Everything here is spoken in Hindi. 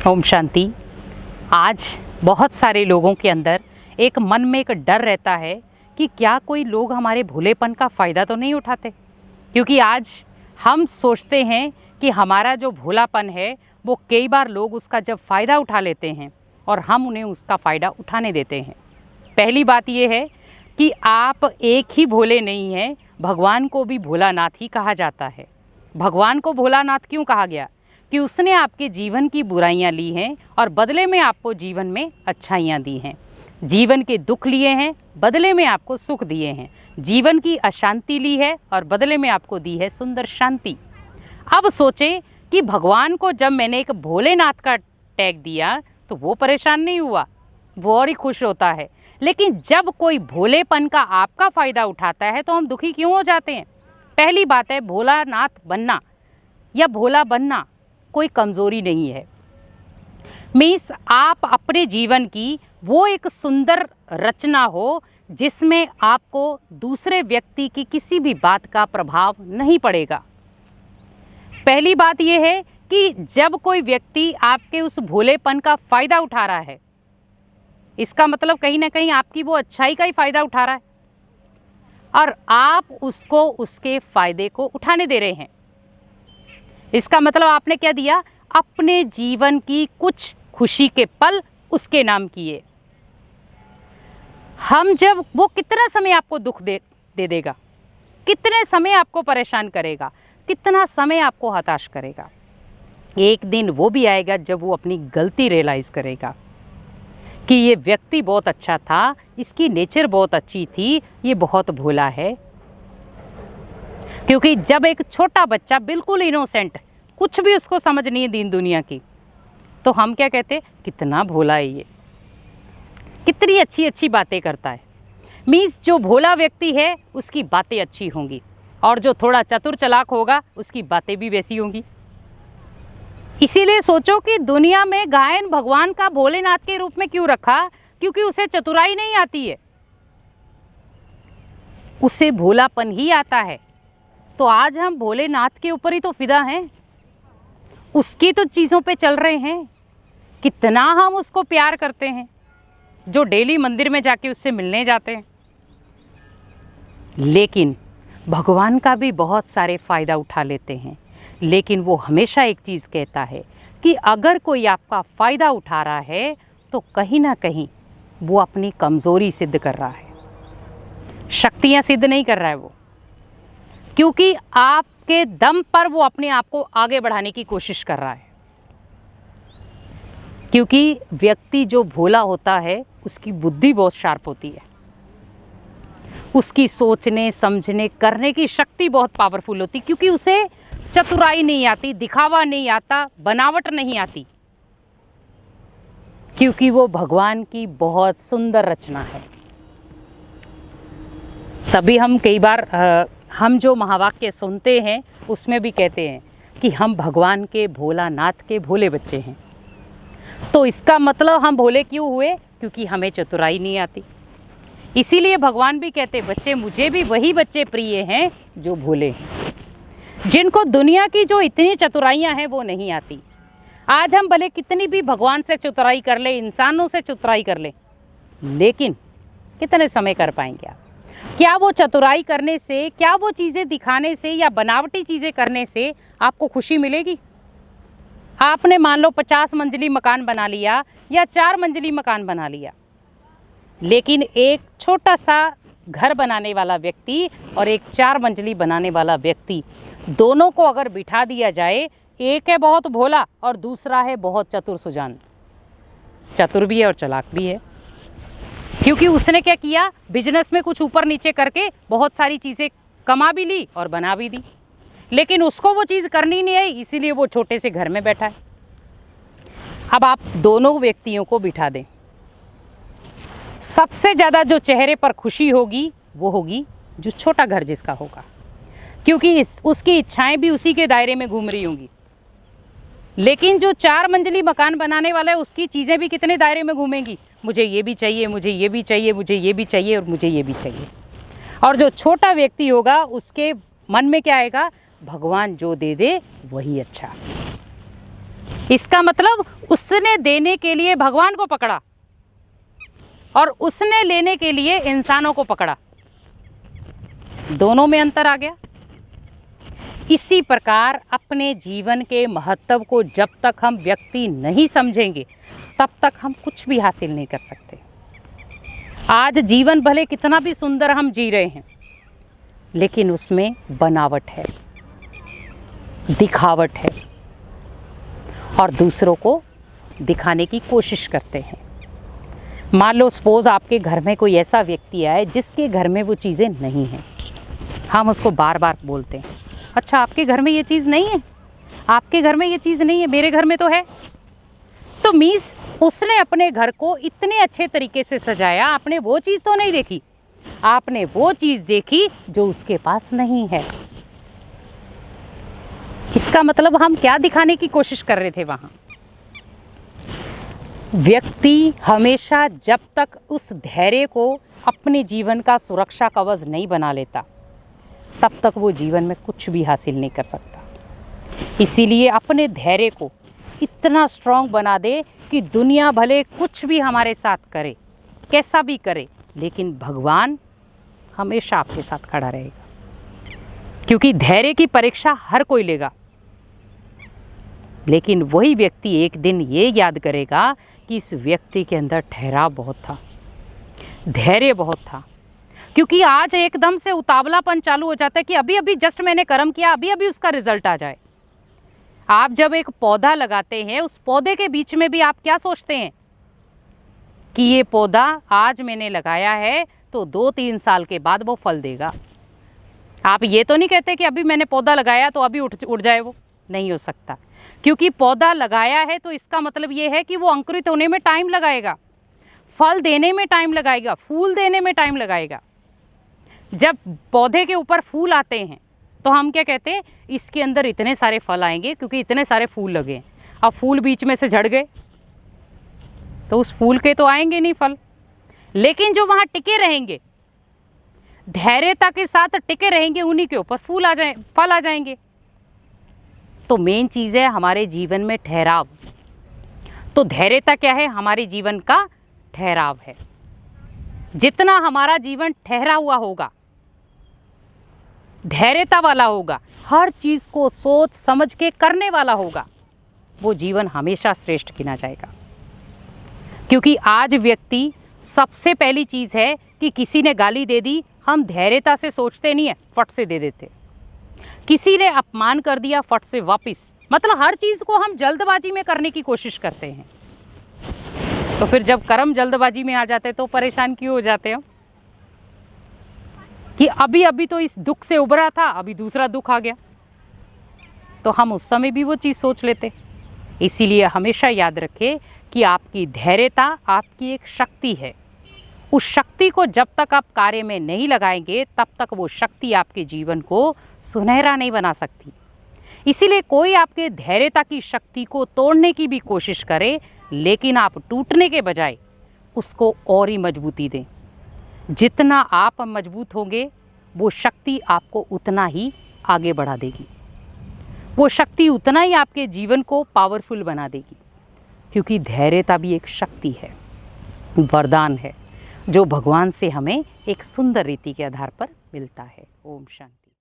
ओम शांति। आज बहुत सारे लोगों के अंदर एक मन में एक डर रहता है कि क्या कोई लोग हमारे भोलेपन का फ़ायदा तो नहीं उठाते, क्योंकि आज हम सोचते हैं कि हमारा जो भोलापन है वो कई बार लोग उसका जब फ़ायदा उठा लेते हैं और हम उन्हें उसका फ़ायदा उठाने देते हैं। पहली बात ये है कि आप एक ही भोले नहीं हैं, भगवान को भी भोलानाथ ही कहा जाता है। भगवान को भोलानाथ क्यों कहा गया? कि उसने आपके जीवन की बुराइयां ली हैं और बदले में आपको जीवन में अच्छाइयां दी हैं। जीवन के दुख लिए हैं, बदले में आपको सुख दिए हैं। जीवन की अशांति ली है और बदले में आपको दी है सुंदर शांति। अब सोचें कि भगवान को जब मैंने एक भोलेनाथ का टैग दिया तो वो परेशान नहीं हुआ, वो और ही खुश होता है। लेकिन जब कोई भोलेपन का आपका फ़ायदा उठाता है तो हम दुखी क्यों हो जाते हैं? पहली बात है, भोलानाथ बनना या भोला बनना कोई कमज़ोरी नहीं है। मीन्स आप अपने जीवन की वो एक सुंदर रचना हो जिसमें आपको दूसरे व्यक्ति की किसी भी बात का प्रभाव नहीं पड़ेगा। पहली बात यह है कि जब कोई व्यक्ति आपके उस भोलेपन का फ़ायदा उठा रहा है, इसका मतलब कहीं ना कहीं आपकी वो अच्छाई का ही फ़ायदा उठा रहा है और आप उसको उसके फ़ायदे को उठाने दे रहे हैं। इसका मतलब आपने क्या दिया? अपने जीवन की कुछ खुशी के पल उसके नाम किए। हम जब वो कितना समय आपको दुख दे देगा, कितने समय आपको परेशान करेगा, कितना समय आपको हताश करेगा। एक दिन वो भी आएगा जब वो अपनी गलती रियलाइज़ करेगा कि ये व्यक्ति बहुत अच्छा था, इसकी नेचर बहुत अच्छी थी, ये बहुत भोला है। क्योंकि जब एक छोटा बच्चा बिल्कुल इनोसेंट, कुछ भी उसको समझ नहीं है दीन दुनिया की, तो हम क्या कहते हैं? कितना भोला है ये, कितनी अच्छी अच्छी बातें करता है। मीन्स जो भोला व्यक्ति है उसकी बातें अच्छी होंगी और जो थोड़ा चतुर चालाक होगा उसकी बातें भी वैसी होंगी। इसीलिए सोचो कि दुनिया में गायन भगवान का भोलेनाथ के रूप में क्यों रखा? क्योंकि उसे चतुराई नहीं आती है, उसे भोलापन ही आता है। तो आज हम भोलेनाथ के ऊपर ही तो फिदा हैं, उसकी तो चीज़ों पे चल रहे हैं। कितना हम उसको प्यार करते हैं, जो डेली मंदिर में जाके उससे मिलने जाते हैं। लेकिन भगवान का भी बहुत सारे फ़ायदा उठा लेते हैं। लेकिन वो हमेशा एक चीज़ कहता है कि अगर कोई आपका फ़ायदा उठा रहा है तो कहीं ना कहीं वो अपनी कमज़ोरी सिद्ध कर रहा है, शक्तियाँ सिद्ध नहीं कर रहा है वो, क्योंकि आपके दम पर वो अपने आप को आगे बढ़ाने की कोशिश कर रहा है। क्योंकि व्यक्ति जो भोला होता है उसकी बुद्धि बहुत शार्प होती है, उसकी सोचने समझने करने की शक्ति बहुत पावरफुल होती, क्योंकि उसे चतुराई नहीं आती, दिखावा नहीं आता, बनावट नहीं आती, क्योंकि वो भगवान की बहुत सुंदर रचना है। तभी हम कई बार हम जो महावाक्य सुनते हैं उसमें भी कहते हैं कि हम भगवान के भोलानाथ के भोले बच्चे हैं। तो इसका मतलब हम भोले क्यों हुए? क्योंकि हमें चतुराई नहीं आती। इसीलिए भगवान भी कहते हैं, बच्चे मुझे भी वही बच्चे प्रिय हैं जो भोले हैं, जिनको दुनिया की जो इतनी चतुराइयाँ हैं वो नहीं आती। आज हम भले कितनी भी भगवान से चतुराई कर ले, इंसानों से चतुराई कर ले, लेकिन कितने समय कर पाएंगे आप? क्या वो चतुराई करने से, क्या वो चीज़ें दिखाने से या बनावटी चीज़ें करने से आपको खुशी मिलेगी? आपने मान लो 50 मंजिली मकान बना लिया या 4 मंजिली मकान बना लिया, लेकिन एक छोटा सा घर बनाने वाला व्यक्ति और एक 4 मंजिली बनाने वाला व्यक्ति, दोनों को अगर बिठा दिया जाए, एक है बहुत भोला और दूसरा है बहुत चतुर सुजान, चतुर भी है और चालाक भी है। क्योंकि उसने क्या किया? बिजनेस में कुछ ऊपर नीचे करके बहुत सारी चीज़ें कमा भी ली और बना भी दी, लेकिन उसको वो चीज़ करनी नहीं आई, इसीलिए वो छोटे से घर में बैठा है। अब आप दोनों व्यक्तियों को बिठा दें, सबसे ज़्यादा जो चेहरे पर खुशी होगी वो होगी जो छोटा घर जिसका होगा, क्योंकि उसकी इच्छाएं भी उसी के दायरे में घूम रही होंगी। लेकिन जो 4 मंजिली मकान बनाने वाला है उसकी चीज़ें भी कितने दायरे में घूमेंगी? मुझे ये भी चाहिए, मुझे ये भी चाहिए, मुझे ये भी चाहिए और मुझे ये भी चाहिए। और जो छोटा व्यक्ति होगा उसके मन में क्या आएगा? भगवान जो दे दे वही अच्छा। इसका मतलब उसने देने के लिए भगवान को पकड़ा और उसने लेने के लिए इंसानों को पकड़ा, दोनों में अंतर आ गया। इसी प्रकार अपने जीवन के महत्व को जब तक हम व्यक्ति नहीं समझेंगे तब तक हम कुछ भी हासिल नहीं कर सकते। आज जीवन भले कितना भी सुंदर हम जी रहे हैं, लेकिन उसमें बनावट है, दिखावट है और दूसरों को दिखाने की कोशिश करते हैं। मान लो सपोज आपके घर में कोई ऐसा व्यक्ति आए जिसके घर में वो चीज़ें नहीं हैं, हम उसको बार बार बोलते हैं, अच्छा आपके घर में ये चीज़ नहीं है, आपके घर में ये चीज़ नहीं है, मेरे घर में तो है। तो मीन्स उसने अपने घर को इतने अच्छे तरीके से सजाया, आपने वो चीज़ तो नहीं देखी, आपने वो चीज़ देखी जो उसके पास नहीं है। इसका मतलब हम क्या दिखाने की कोशिश कर रहे थे वहाँ? व्यक्ति हमेशा जब तक उस धैर्य को अपने जीवन का सुरक्षा कवच नहीं बना लेता तब तक वो जीवन में कुछ भी हासिल नहीं कर सकता। इसीलिए अपने धैर्य को इतना स्ट्रांग बना दे कि दुनिया भले कुछ भी हमारे साथ करे, कैसा भी करे, लेकिन भगवान हमेशा आपके साथ खड़ा रहेगा। क्योंकि धैर्य की परीक्षा हर कोई लेगा, लेकिन वही व्यक्ति एक दिन ये याद करेगा कि इस व्यक्ति के अंदर ठहराव बहुत था, धैर्य बहुत था। क्योंकि आज एकदम से उतावलापन चालू हो जाता है कि अभी अभी जस्ट मैंने कर्म किया, अभी अभी उसका रिजल्ट आ जाए। आप जब एक पौधा लगाते हैं, उस पौधे के बीच में भी आप क्या सोचते हैं कि ये पौधा आज मैंने लगाया है तो 2-3 साल के बाद वो फल देगा। आप ये तो नहीं कहते कि अभी मैंने पौधा लगाया तो अभी उड़ जाए, वो नहीं हो सकता। क्योंकि पौधा लगाया है तो इसका मतलब ये है कि वो अंकुरित होने में टाइम लगाएगा, फल देने में टाइम लगाएगा, फूल देने में टाइम लगाएगा। जब पौधे के ऊपर फूल आते हैं तो हम क्या कहते हैं, इसके अंदर इतने सारे फल आएंगे क्योंकि इतने सारे फूल लगे। अब फूल बीच में से झड़ गए तो उस फूल के तो आएंगे नहीं फल, लेकिन जो वहाँ टिके रहेंगे, धैर्यता के साथ टिके रहेंगे, उन्हीं के ऊपर फल आ जाएंगे। तो मेन चीज़ है हमारे जीवन में ठहराव। तो धैर्यता क्या है? हमारे जीवन का ठहराव है। जितना हमारा जीवन ठहरा हुआ होगा, धैर्यता वाला होगा, हर चीज़ को सोच समझ के करने वाला होगा, वो जीवन हमेशा श्रेष्ठ गिना जाएगा। क्योंकि आज व्यक्ति, सबसे पहली चीज़ है कि किसी ने गाली दे दी, हम धैर्यता से सोचते नहीं है, फट से दे देते। किसी ने अपमान कर दिया, फट से वापस, मतलब हर चीज़ को हम जल्दबाजी में करने की कोशिश करते हैं। तो फिर जब कर्म जल्दबाजी में आ जाते तो परेशान क्यों हो जाते हैं कि अभी अभी तो इस दुख से उभरा था, अभी दूसरा दुख आ गया, तो हम उस समय भी वो चीज़ सोच लेते। इसीलिए हमेशा याद रखें कि आपकी धैर्यता आपकी एक शक्ति है। उस शक्ति को जब तक आप कार्य में नहीं लगाएंगे तब तक वो शक्ति आपके जीवन को सुनहरा नहीं बना सकती। इसीलिए कोई आपके धैर्यता की शक्ति को तोड़ने की भी कोशिश करे, लेकिन आप टूटने के बजाय उसको और ही मजबूती दें। जितना आप मजबूत होंगे, वो शक्ति आपको उतना ही आगे बढ़ा देगी, वो शक्ति उतना ही आपके जीवन को पावरफुल बना देगी। क्योंकि धैर्यता भी एक शक्ति है, वरदान है, जो भगवान से हमें एक सुंदर रीति के आधार पर मिलता है। ओम शांति।